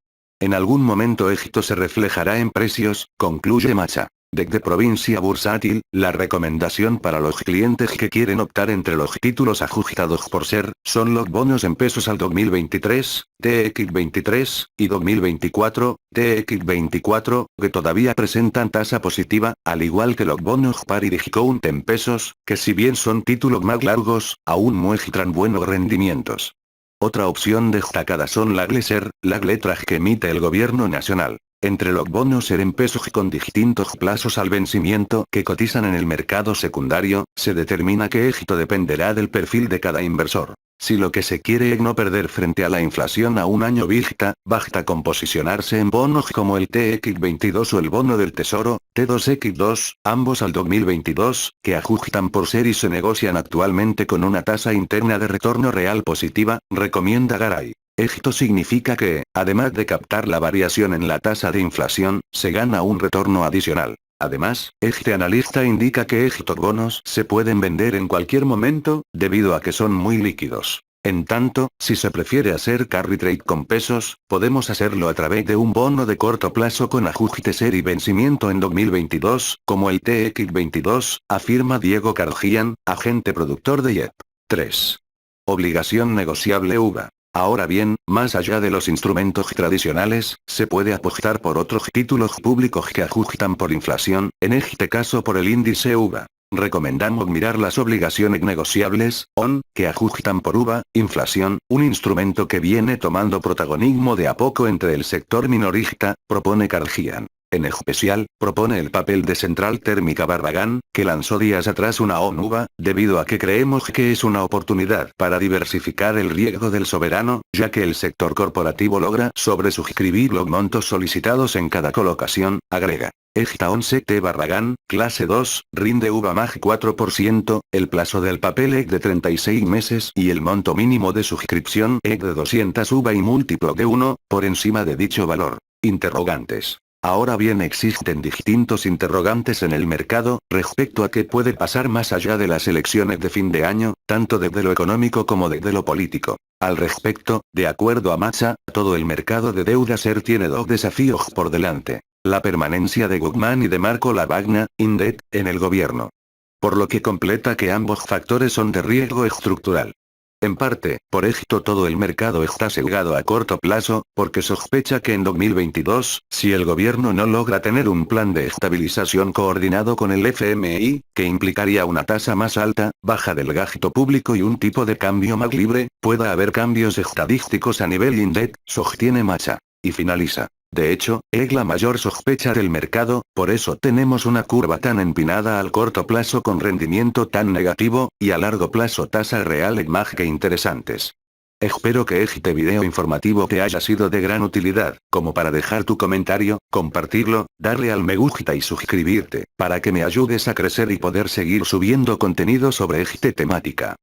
En algún momento esto se reflejará en precios, concluye Macha. Desde Provincia Bursátil, la recomendación para los clientes que quieren optar entre los títulos ajustados por SER, son los bonos en pesos al 2023, TX23, y 2024, TX24, que todavía presentan tasa positiva, al igual que los bonos par y discount en pesos, que si bien son títulos más largos, aún muestran buenos rendimientos. Otra opción destacada son las GLESER, las letras que emite el gobierno nacional. Entre los bonos SER en pesos con distintos plazos al vencimiento que cotizan en el mercado secundario, se determina que esto dependerá del perfil de cada inversor. Si lo que se quiere es no perder frente a la inflación a un año vista, basta con posicionarse en bonos como el TX22 o el bono del Tesoro, T2X2, ambos al 2022, que ajustan por SER y se negocian actualmente con una tasa interna de retorno real positiva, recomienda Garay. Esto significa que, además de captar la variación en la tasa de inflación, se gana un retorno adicional. Además, este analista indica que estos bonos se pueden vender en cualquier momento, debido a que son muy líquidos. En tanto, si se prefiere hacer carry trade con pesos, podemos hacerlo a través de un bono de corto plazo con ajuste SER y vencimiento en 2022, como el TX22, afirma Diego Cargian, agente productor de IEP. 3. Obligación negociable UVA. Ahora bien, más allá de los instrumentos tradicionales, se puede apostar por otros títulos públicos que ajustan por inflación, en este caso por el índice UVA. Recomendamos mirar las obligaciones negociables, ON, que ajustan por UVA, inflación, un instrumento que viene tomando protagonismo de a poco entre el sector minorista, propone Cargian. En especial, propone el papel de central térmica Barragán, que lanzó días atrás una ONUVA, debido a que creemos que es una oportunidad para diversificar el riesgo del soberano, ya que el sector corporativo logra sobresuscribir los montos solicitados en cada colocación, agrega. Esta 11T Barragán, clase 2, rinde UVA MAG 4%, el plazo del papel EC de 36 meses y el monto mínimo de suscripción EC de 200 UVA y múltiplo de 1, por encima de dicho valor. Interrogantes. Ahora bien, existen distintos interrogantes en el mercado, respecto a qué puede pasar más allá de las elecciones de fin de año, tanto desde lo económico como desde lo político. Al respecto, de acuerdo a Massa, todo el mercado de deuda SER tiene dos desafíos por delante. La permanencia de Guzmán y de Marco Lavagna, INDET, en el gobierno. Por lo que completa que ambos factores son de riesgo estructural. En parte, por esto todo el mercado está sesgado a corto plazo, porque sospecha que en 2022, si el gobierno no logra tener un plan de estabilización coordinado con el FMI, que implicaría una tasa más alta, baja del gasto público y un tipo de cambio más libre, pueda haber cambios estadísticos a nivel INDEC, sostiene Massa. Y finaliza. De hecho, es la mayor sospecha del mercado, por eso tenemos una curva tan empinada al corto plazo con rendimiento tan negativo, y a largo plazo tasa real en MAG que interesantes. Espero que este video informativo te haya sido de gran utilidad, como para dejar tu comentario, compartirlo, darle al me gusta y suscribirte, para que me ayudes a crecer y poder seguir subiendo contenido sobre esta temática.